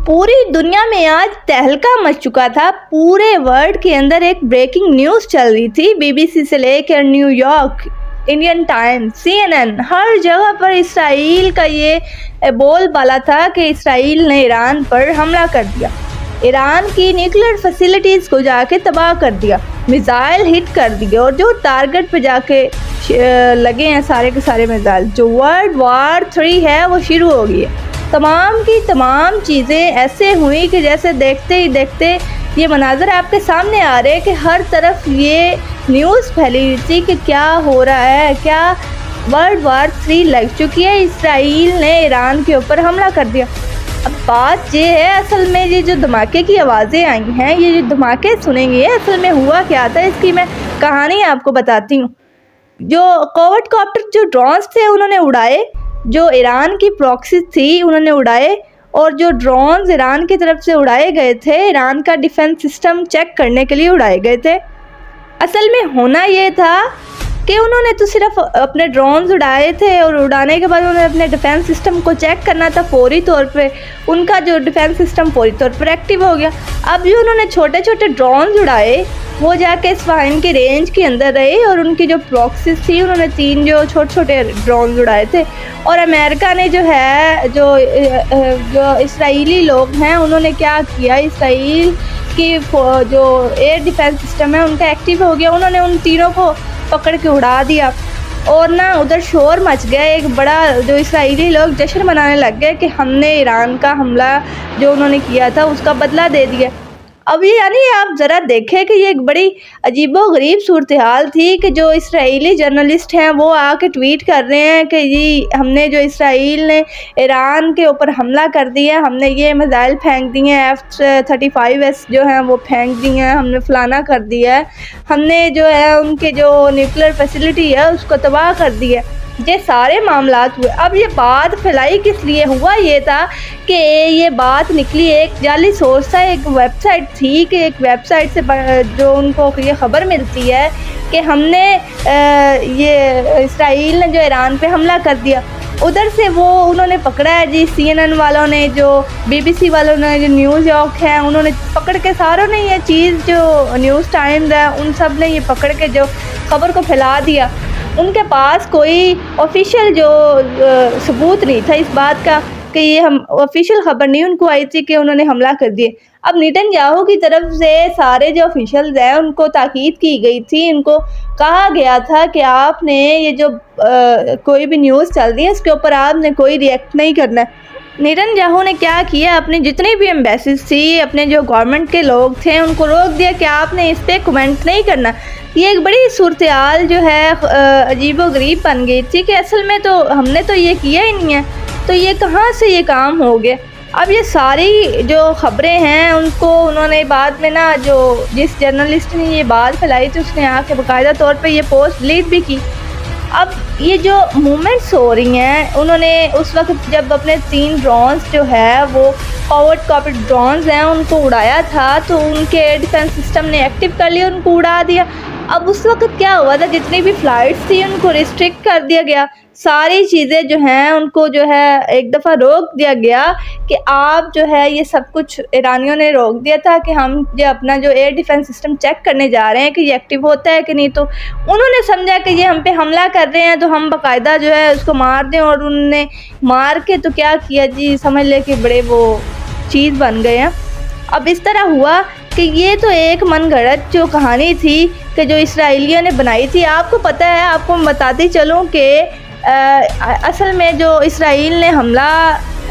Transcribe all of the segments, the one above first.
पूरी दुनिया में आज तहलका मच चुका था। पूरे वर्ल्ड के अंदर एक ब्रेकिंग न्यूज़ चल रही थी। बीबीसी से लेकर न्यूयॉर्क, इंडियन टाइम्स, CNN, हर जगह पर इसराइल का ये बोलबाला था कि इसराइल ने ईरान पर हमला कर दिया, ईरान की न्यूक्लियर फैसिलिटीज़ को जाके तबाह कर दिया, मिसाइल हिट कर दिए और जो टारगेट पे जाके लगे हैं सारे के सारे मिसाइल, जो वर्ल्ड वार 3 है वो शुरू हो गई है। तमाम की तमाम चीज़ें ऐसे हुई कि जैसे देखते ही देखते ये मनाज़र आपके सामने आ रहे हैं कि हर तरफ ये न्यूज़ फैली हुई थी कि क्या हो रहा है, क्या वर्ल्ड वार 3 लग चुकी है, इसराइल ने ईरान के ऊपर हमला कर दिया। अब बात ये है, असल में ये जो धमाके की आवाज़ें आई हैं, ये जो धमाके सुनेंगे, असल में हुआ क्या था इसकी मैं कहानी आपको बताती हूँ। जो कोवर्ट कॉप्टर, जो ड्रोन्स थे उन्होंने उड़ाए, जो ईरान की प्रॉक्सी थी उन्होंने उड़ाए, और जो ड्रोन्स ईरान की तरफ से उड़ाए गए थे ईरान का डिफेंस सिस्टम चेक करने के लिए उड़ाए गए थे। असल में होना ये था कि उन्होंने तो सिर्फ अपने ड्रोन्स उड़ाए थे और उड़ाने के बाद उन्होंने अपने डिफेंस सिस्टम को चेक करना था फौरी तौर पे। उनका जो डिफेंस सिस्टम फौरी तौर पर एक्टिव हो गया। अब जो उन्होंने छोटे छोटे ड्रोन्स उड़ाए वो जाके इस्फहान की रेंज के अंदर रहे, और उनकी जो प्रॉक्सीज थी उन्होंने 3 जो छोटे छोटे ड्रोन्स उड़ाए थे। और अमेरिका ने जो है, जो इसराइली लोग हैं उन्होंने क्या किया, इसराइल की जो एयर डिफेंस सिस्टम है उनका एक्टिव हो गया, उन्होंने उन तीनों को पकड़ के उड़ा दिया। और ना उधर शोर मच गया, एक बड़ा, जो इसराइली लोग जश्न मनाने लग गए कि हमने ईरान का हमला जो उन्होंने किया था उसका बदला दे दिया। अब ये यानी आप ज़रा देखें कि ये एक बड़ी अजीबोगरीब सूरत हाल थी कि जो इसराइली जर्नलिस्ट हैं वो आके ट्वीट कर रहे हैं कि जी हमने, जो इसराइल ने ईरान के ऊपर हमला कर दिया, हमने ये मिसाइल फेंक दिए हैं, F-35S जो हैं वो फेंक दिए हैं, हमने फलाना कर दिया है, हमने जो है उनके जो न्यूक्लियर फैसिलिटी है उसको तबाह कर दिया। ये सारे मामलात हुए। अब ये बात फैलाई किस लिए, हुआ ये था कि ये बात निकली एक जाली सोर्स था, एक वेबसाइट थी कि एक वेबसाइट से जो उनको ये ख़बर मिलती है कि हमने ये इसराइल ने जो ईरान पे हमला कर दिया, उधर से वो उन्होंने पकड़ा है जी। CNN वालों ने, जो BBC वालों ने, जो न्यूयॉर्क है, उन्होंने पकड़ के सारों ने ये चीज़, जो न्यूज़ टाइम्स है उन सब ने ये पकड़ के जो ख़बर को फैला दिया। उनके पास कोई ऑफिशियल जो सबूत नहीं था इस बात का कि ये हम ऑफिशियल ख़बर नहीं उनको आई थी कि उन्होंने हमला कर दिए। अब नेतन्याहू की तरफ से सारे जो ऑफिशियल्स हैं उनको ताकीद की गई थी, उनको कहा गया था कि आपने ये जो कोई भी न्यूज़ चल रही है इसके ऊपर आपने कोई रिएक्ट नहीं करना है। नेतन्याहू ने क्या किया, अपने जितनी भी एम्बेसीज थी, अपने जो गवर्नमेंट के लोग थे उनको रोक दिया कि आपने इस पर कमेंट नहीं करना। ये एक बड़ी सूरत हाल जो है अजीबोगरीब बन गई थी कि असल में तो हमने तो ये किया ही नहीं है, तो ये कहाँ से ये काम हो गया। अब ये सारी जो ख़बरें हैं उनको उन्होंने बाद में ना, जो जिस जर्नलिस्ट ने ये बात फैलाई थी उसने आके बाकायदा तौर पे ये पोस्ट डिलीट भी की। अब ये जो मूवमेंट्स हो रही हैं, उन्होंने उस वक्त जब अपने 3 ड्रोन्स जो है वो कोवर्ट कॉप्टर ड्रोन्स हैं उनको उड़ाया था, तो उनके एयर डिफेंस सिस्टम ने एक्टिव कर लिया, उनको उड़ा दिया। अब उस वक्त क्या हुआ था, जितनी भी फ़्लाइट्स थी उनको रिस्ट्रिक्ट कर दिया गया, सारी चीज़ें जो हैं उनको जो है एक दफ़ा रोक दिया गया कि आप जो है ये सब कुछ, ईरानियों ने रोक दिया था कि हम जो अपना जो एयर डिफेंस सिस्टम चेक करने जा रहे हैं कि ये एक्टिव होता है कि नहीं। तो उन्होंने समझा कि ये हम पे हमला कर रहे हैं तो हम बाकायदा जो है उसको मार दें, और उन्होंने मार के तो क्या किया जी, समझ ले कि बड़े वो चीज़ बन गए हैं। अब इस तरह हुआ कि ये तो एक मनगढ़ंत जो कहानी थी कि जो इसराइलियों ने बनाई थी। आपको पता है, आपको मैं बताती चलूँ कि असल में जो इसराइल ने हमला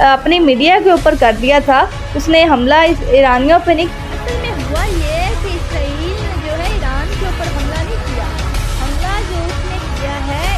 अपनी मीडिया के ऊपर कर दिया था, उसने हमला ईरानियों पे नहीं। असल में हुआ ये कि इसराइल ने जो है ईरान के ऊपर हमला नहीं किया, हमला जो उसने किया है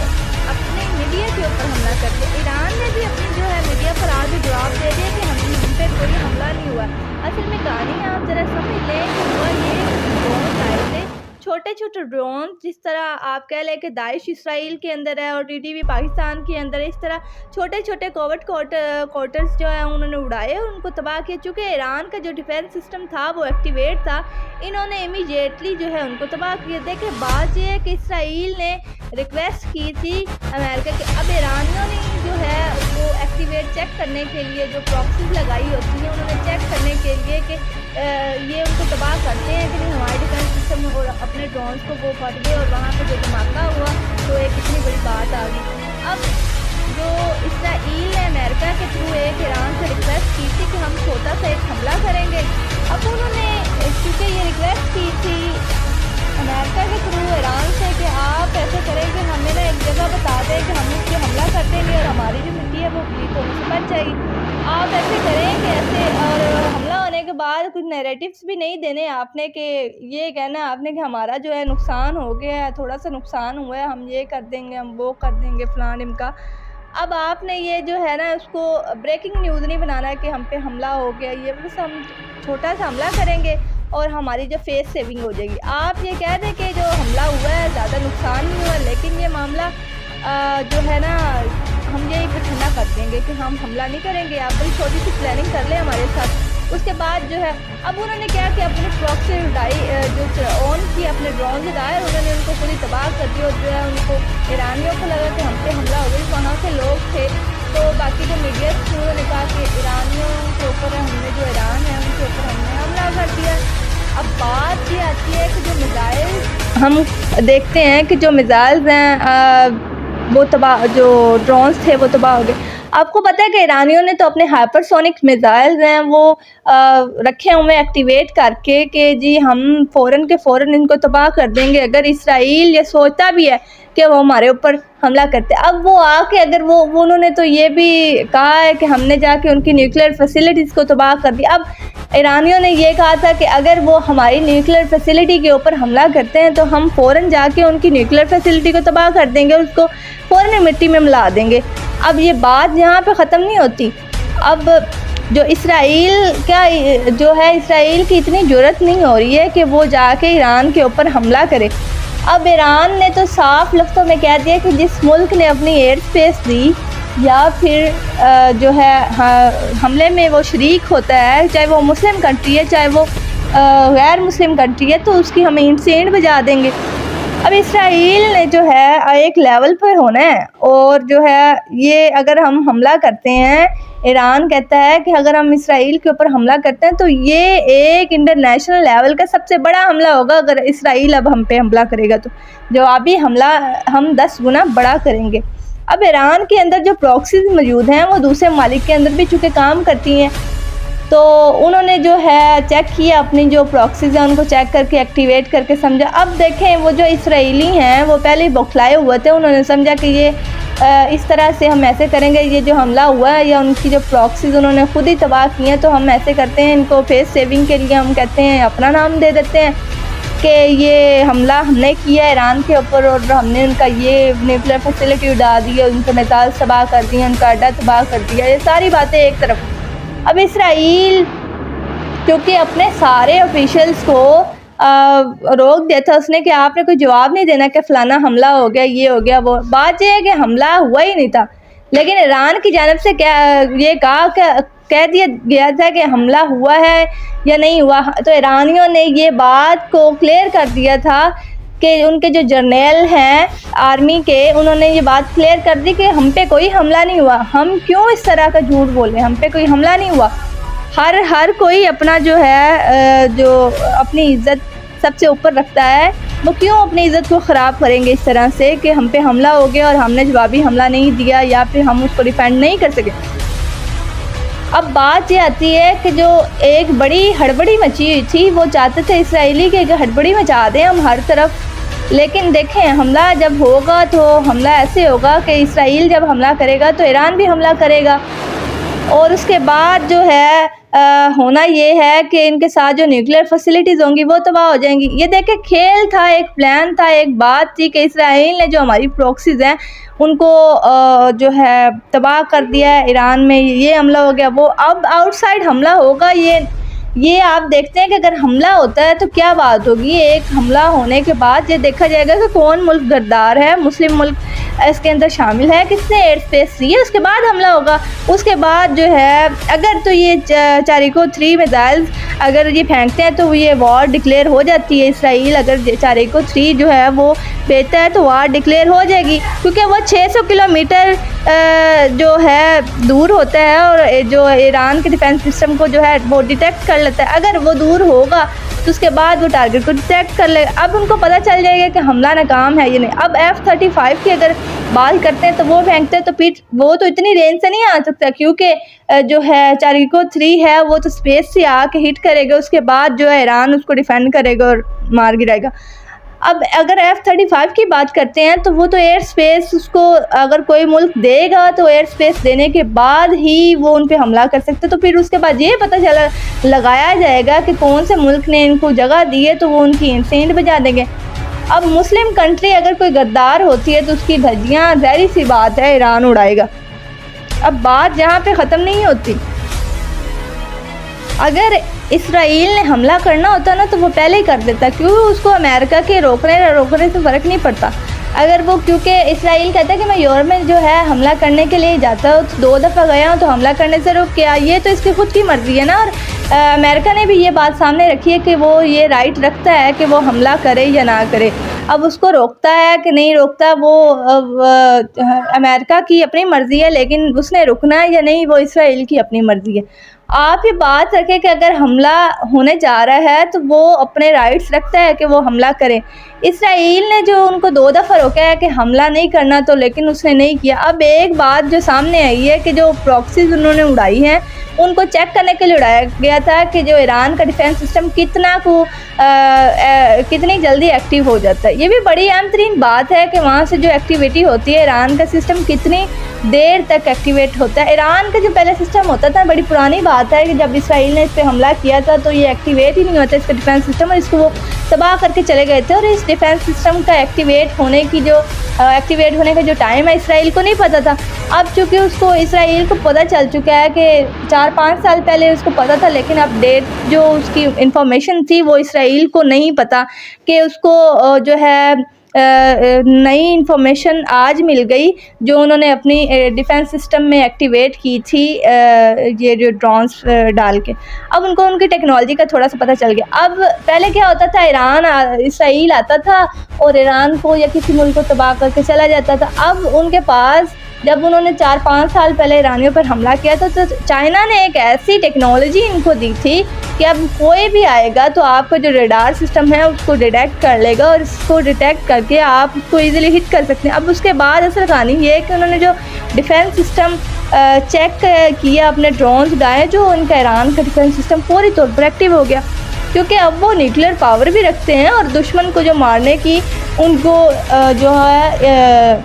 अपने मीडिया के ऊपर हमला कर दिया। ईरान ने भी अपनी जो है मीडिया पर आगे जवाब दे दिया कि हम पे कोई हमला नहीं हुआ। असल में कहानी आप ज़रा समझ लें कि हुआ ये ड्रोन आए थे, छोटे छोटे ड्रोन, जिस तरह आप कह लें कि दाइश इसराइल के अंदर है और TTP पाकिस्तान के अंदर है, इस तरह छोटे छोटे कोवर्ट क्वार्टर्स जो है उन्होंने उड़ाए और उनको तबाह किया। चूँकि ईरान का जो डिफेंस सिस्टम था वो एक्टिवेट था, इन्होंने इमीडिएटली जो है उनको तबाह किया। देखिए बात यह है कि इसराइल ने रिक्वेस्ट की थी अमेरिका के, अब ईरानियों ने जो है वो एक्टिवेट चेक करने के लिए जो प्रॉक्सीज लगाई होती हैं उन्होंने चेक ये उनको तबाह करते हैं कि नहीं हमारे डिफेंस सिस्टम और अपने ड्रोन्स को वो फट गए और वहाँ पे जो धमाका हुआ तो एक इतनी बड़ी बात आ गई। अब जो इसराइल ने अमेरिका के थ्रू एक ईरान से रिक्वेस्ट की थी कि हम छोटा सा एक हमला करेंगे। अब उन्होंने क्योंकि ये रिक्वेस्ट की थी अमेरिका के थ्रू ईरान से कि आप ऐसे करेंगे, हमें ना एक जगह बता दें कि हम इस पर हमला कर देंगे और हमारी जो मिट्टी है वो प्लीज होने से बच जाएगी। आप ऐसे करेंगे ऐसे, और हमला होने के बाद कुछ नैरेटिव्स भी नहीं देने आपने कि ये कहना आपने कि हमारा जो है नुकसान हो गया है, थोड़ा सा नुकसान हुआ है, हम ये कर देंगे, हम वो कर देंगे, फलान इनका। अब आपने ये जो है ना उसको ब्रेकिंग न्यूज़ नहीं बनाना है कि हम पे हमला हो गया, ये बस हम छोटा सा हमला करेंगे और हमारी जो फेस सेविंग हो जाएगी। आप ये कह दें कि जो हमला हुआ है ज़्यादा नुकसान नहीं हुआ, लेकिन ये मामला जो है ना हम यही पे ठंडा कर देंगे कि हम हमला नहीं करेंगे, आप बड़ी छोटी सी प्लानिंग कर लें हमारे साथ। उसके बाद जो है अब उन्होंने क्या किया, अपने प्रॉक्सी उड़ाई जो ऑन की अपने ड्रोन उड़ाए, उन्होंने उनको पूरी तबाह कर दी। और जो है उनको ईरानियों को लगा कि हम पे हमला हो गई, वहाँ के लोग थे तो बाकी जो मीडिया थी उन्होंने कहा कि ईरानियों के ऊपर हमने जो ईरान है उनके ऊपर हमने हमला कर दिया। अब बात ये आती है कि जो मिज़ाइल हम देखते हैं कि जो मिज़ाइल्स हैं वो तबाह, जो ड्रोन्स थे वो तबाह हो गए। आपको पता है कि ईरानियों ने तो अपने हाइपरसोनिक मिज़ाइल्स हैं वो रखे हुए एक्टिवेट करके कि जी हम फ़ौरन के फ़ौरन इनको तबाह कर देंगे अगर इसराइल ये सोचता भी है कि वो हमारे ऊपर हमला करते। अब वो आके अगर वो उन्होंने तो ये भी कहा है कि हमने जाके उनकी न्यूक्लियर फैसिलिटीज़ को तबाह कर दिया। अब ईरानियों ने ये कहा था कि अगर वो हमारी न्यूक्लियर फैसिलिटी के ऊपर हमला करते हैं तो हम फ़ौरन जाके उनकी न्यूक्लियर फैसिलिटी को तबाह कर देंगे, उसको फ़ौरन मिट्टी में मिला देंगे। अब ये बात यहाँ पे ख़त्म नहीं होती। अब जो इसराइल का जो है, इसराइल की इतनी जुर्रत नहीं हो रही है कि वो जाके ईरान के ऊपर हमला करे। अब ईरान ने तो साफ लफ्ज़ों में कह दिया कि जिस मुल्क ने अपनी एयर स्पेस दी या फिर जो है हमले में वो शरीक होता है, चाहे वो मुस्लिम कंट्री है चाहे वो गैर मुस्लिम कंट्री है, तो उसकी हम ईंट से ईंट बजा देंगे। अब इसराइल ने जो है एक लेवल पर होना है, और जो है ये अगर हम हमला करते हैं, ईरान कहता है कि अगर हम इसराइल के ऊपर हमला करते हैं तो ये एक इंटरनेशनल लेवल का सबसे बड़ा हमला होगा। अगर इसराइल अब हम पे हमला करेगा तो जवाबी हमला हम 10 गुना बड़ा करेंगे। अब ईरान के अंदर जो प्रॉक्सीज मौजूद हैं वो दूसरे मालिक के अंदर भी चूँकि काम करती हैं, तो उन्होंने जो है चेक किया, अपनी जो प्रॉक्सीज हैं उनको चेक करके एक्टिवेट करके समझा। अब देखें वो जो इसराइली हैं वो पहले बौखलाए हुए थे, उन्होंने समझा कि ये इस तरह से हम ऐसे करेंगे, ये जो हमला हुआ है या उनकी जो प्रॉक्सीज उन्होंने खुद ही तबाह की हैं, तो हम ऐसे करते हैं, इनको फेस सेविंग के लिए हम कहते हैं अपना नाम दे देते हैं कि ये हमला हमने किया ईरान के ऊपर और हमने उनका ये न्यूक्लियर फैसिलिटी उड़ा दी है, उनके मिसाइल तबाह कर दिए, उनका अड्डा तबाह कर दिया। ये सारी बातें एक तरफ। अब इसराइल क्योंकि अपने सारे ऑफिशियल्स को रोक दिया था उसने कि आपने कोई जवाब नहीं देना कि फ़लाना हमला हो गया, ये हो गया, वो। बात यह है कि हमला हुआ ही नहीं था, लेकिन ईरान की जानब से क्या ये कह दिया गया था कि हमला हुआ है या नहीं हुआ। तो ईरानियों ने ये बात को क्लियर कर दिया था कि उनके जो जर्नल हैं आर्मी के, उन्होंने ये बात क्लियर कर दी कि हम पे कोई हमला नहीं हुआ। हम क्यों इस तरह का झूठ बोले, हम पे कोई हमला नहीं हुआ। हर कोई अपना जो है जो अपनी इज़्ज़त सबसे ऊपर रखता है, वो क्यों अपनी इज़्ज़त को ख़राब करेंगे इस तरह से कि हम पे हमला हो गया और हमने जवाबी हमला नहीं दिया या फिर हम उसको डिफेंड नहीं कर सके। अब बात ये आती है कि जो एक बड़ी हड़बड़ी मची हुई थी, वो चाहते थे इसराइली कि हड़बड़ी मचा दें हम हर तरफ। लेकिन देखें हमला जब होगा तो हमला ऐसे होगा कि इसराइल जब हमला करेगा तो ईरान भी हमला करेगा, और उसके बाद जो है होना ये है कि इनके साथ जो न्यूक्लियर फैसिलिटीज़ होंगी वो तबाह हो जाएंगी। ये देखें खेल था, एक प्लान था, एक बात थी कि इसराइल ने जो हमारी प्रॉक्सीज हैं उनको जो है तबाह कर दिया है, ईरान में ये हमला हो गया। वो अब आउटसाइड हमला होगा, ये आप देखते हैं कि अगर हमला होता है तो क्या बात होगी। एक हमला होने के बाद ये देखा जाएगा कि कौन मुल्क गद्दार है, मुस्लिम मुल्क इसके अंदर शामिल है, किसने एयर स्पेस दी है, उसके बाद हमला होगा। उसके बाद जो है अगर तो ये चारिको 3 मिसाइल्स अगर ये फेंकते हैं तो ये वॉर डिक्लेयर हो जाती है। इसराइल अगर चारिको 3 जो है वो भेजता है तो वॉर डिक्लेयर हो जाएगी, क्योंकि वो 600 किलोमीटर जो है दूर होता है और जो ईरान के डिफेंस सिस्टम को जो है वो डिटेक्ट कर लेता है। अगर वो दूर होगा तो उसके बाद वो टारगेट को डिटेक्ट कर लेगा। अब उनको पता चल जाएगा कि हमला नाकाम है ये नहीं। अब F-35 की अगर बात करते हैं तो वो फेंकते हैं तो फिर वो तो इतनी रेंज से नहीं आ सकता, क्योंकि जो है चारिको 3 है वो तो स्पेस से आके हिट करेगा, उसके बाद जो है ईरान उसको डिफेंड करेगा और मार गिराएगा। अब अगर F-35 की बात करते हैं तो वो तो एयर स्पेस उसको अगर कोई मुल्क देगा तो एयर स्पेस देने के बाद ही वो उन पे हमला कर सकते, तो फिर उसके बाद ये पता चला लगाया जाएगा कि कौन से मुल्क ने इनको जगह दी है तो वो उनकी सेंध बजा देंगे। अब मुस्लिम कंट्री अगर कोई गद्दार होती है तो उसकी धज्जियाँ ज़ाहिर सी बात है ईरान उड़ाएगा। अब बात जहाँ पे ख़त्म नहीं होती। अगर इसराइल ने हमला करना होता ना तो वो पहले ही कर देता, क्यों उसको अमेरिका के रोकने से फ़र्क नहीं पड़ता। अगर वो, क्योंकि इसराइल कहता है कि मैं यूरोप में जो है हमला करने के लिए जाता हूँ, 2 दफ़ा गया हूँ तो हमला करने से रुक गया, ये तो इसकी ख़ुद की मर्ज़ी है ना। और अमेरिका ने भी ये बात सामने रखी है कि वो ये राइट रखता है कि वो हमला करे या ना करे। अब उसको रोकता है कि नहीं रोकता वो अमेरिका की अपनी मर्ज़ी है, लेकिन उसने रुकना है या नहीं वो इसराइल की अपनी मर्ज़ी है। आप ये बात रखें कि अगर हमला होने जा रहा है तो वो अपने राइट्स रखता है कि वो हमला करे। इसराइल ने जो उनको 2 दफ़ा रोका है कि हमला नहीं करना, तो लेकिन उसने नहीं किया। अब एक बात जो सामने आई है कि जो प्रॉक्सीज उन्होंने उड़ाई हैं उनको चेक करने के लिए उड़ाया गया था कि जो ईरान का डिफेंस सिस्टम कितनी जल्दी एक्टिव हो जाता है। ये भी बड़ी अहम तरीन बात है कि वहाँ से जो एक्टिविटी होती है ईरान का सिस्टम कितनी देर तक एक्टिवेट होता है। ईरान का जो पहले सिस्टम होता था, बड़ी पुरानी बात है कि जब इसराइल ने इस पर हमला किया था तो ये एक्टिवेट ही नहीं होता इसका डिफेंस सिस्टम, और इसको वो तबाह करके चले गए थे। और इस डिफेंस सिस्टम का एक्टिवेट होने का जो टाइम है इसराइल को नहीं पता था। अब चूँकि उसको इसराइल को पता चल चुका है कि 4-5 साल पहले उसको पता था, लेकिन अब डेट जो उसकी इंफॉर्मेशन थी वो इसराइल को नहीं पता कि उसको जो है नई इंफॉर्मेशन आज मिल गई जो उन्होंने अपनी डिफेंस सिस्टम में एक्टिवेट की थी, ये जो ड्रोन्स डाल के। अब उनको उनकी टेक्नोलॉजी का थोड़ा सा पता चल गया। अब पहले क्या होता था, इसराइल आता था और ईरान को या किसी मुल्क को तबाह करके चला जाता था। अब उनके पास, जब उन्होंने 4-5 साल पहले ईरानियों पर हमला किया था तो चाइना ने एक ऐसी टेक्नोलॉजी इनको दी थी कि अब कोई भी आएगा तो आपका जो रडार सिस्टम है उसको डिटेक्ट कर लेगा और इसको डिटेक्ट करके आप उसको इजीली हिट कर सकते हैं। अब उसके बाद असर कहानी ये है कि उन्होंने जो डिफेंस सिस्टम चेक किया, अपने ड्रोन्स उड़ाए, जो उनका ईरान का डिफेंस सिस्टम पूरी तौर पर एक्टिव हो गया, क्योंकि अब वो न्यूक्लियर पावर भी रखते हैं और दुश्मन को जो मारने की उनको जो है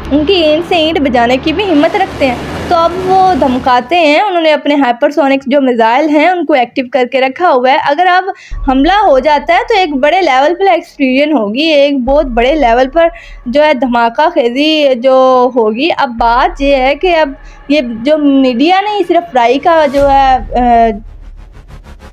उनकी ईंट से ईंट बजाने की भी हिम्मत रखते हैं। तो अब वो धमकाते हैं। उन्होंने अपने हाइपरसोनिक जो मिसाइल हैं उनको एक्टिव करके रखा हुआ है। अगर अब हमला हो जाता है तो एक बड़े लेवल पर एक्सप्लोजन होगी, एक बहुत बड़े लेवल पर जो है धमाका खेजी जो होगी। अब बात ये है कि अब ये जो मीडिया ने सिर्फ फ्राई का जो है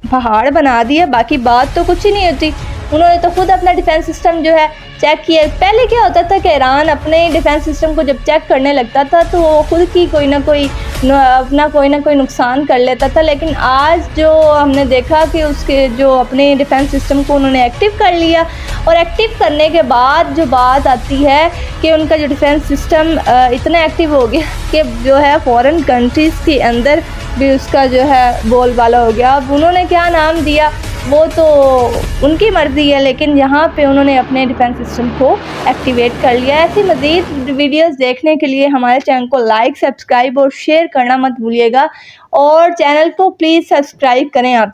पहाड़ बना दिया, बाकी बात तो कुछ ही नहीं होती। उन्होंने तो खुद अपना डिफेंस सिस्टम जो है चेक किया। पहले क्या होता था कि ईरान अपने डिफेंस सिस्टम को जब चेक करने लगता था तो वो खुद की कोई ना कोई नुकसान कर लेता था, लेकिन आज जो हमने देखा कि उसके जो अपने डिफेंस सिस्टम को उन्होंने एक्टिव कर लिया, और एक्टिव करने के बाद जो बात आती है कि उनका जो डिफेंस सिस्टम इतना एक्टिव हो गया कि जो है फॉरेन कंट्रीज़ के अंदर भी उसका जो है बोलबाला हो गया। अब उन्होंने क्या नाम दिया वो तो उनकी मर्ज़ी है, लेकिन यहाँ पे उन्होंने अपने डिफेंस सिस्टम को एक्टिवेट कर लिया। ऐसी मज़ीद वीडियोस देखने के लिए हमारे चैनल को लाइक, सब्सक्राइब और शेयर करना मत भूलिएगा, और चैनल को प्लीज़ सब्सक्राइब करें आप।